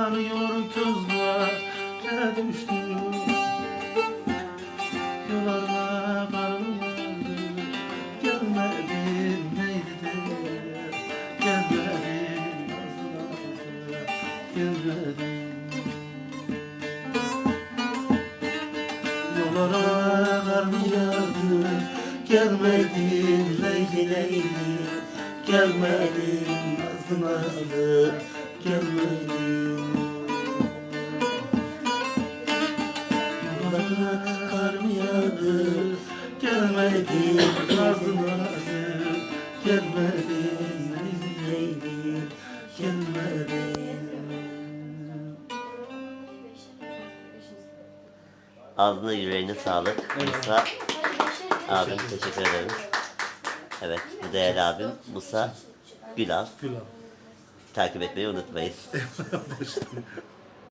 kararıyor gözler düştüm. Yollarına kar yağdı, gelmedin neydi de, gelmedin nazlı nazlı, gelmedin. Yollara kar yağdı, gelmedin leyli leyli, gelmedin nazlı nazlı, gelmedin. Yollara kar yağdı, gelmedin nazlı nazlı, gelmedin leyli leyli, gelmedin. Ağzına yüreğine sağlık. Musa abim teşekkür ederim. Evet, bu değerli abim Musa Gülal. Gül abi. Takip etmeyi unutmayın.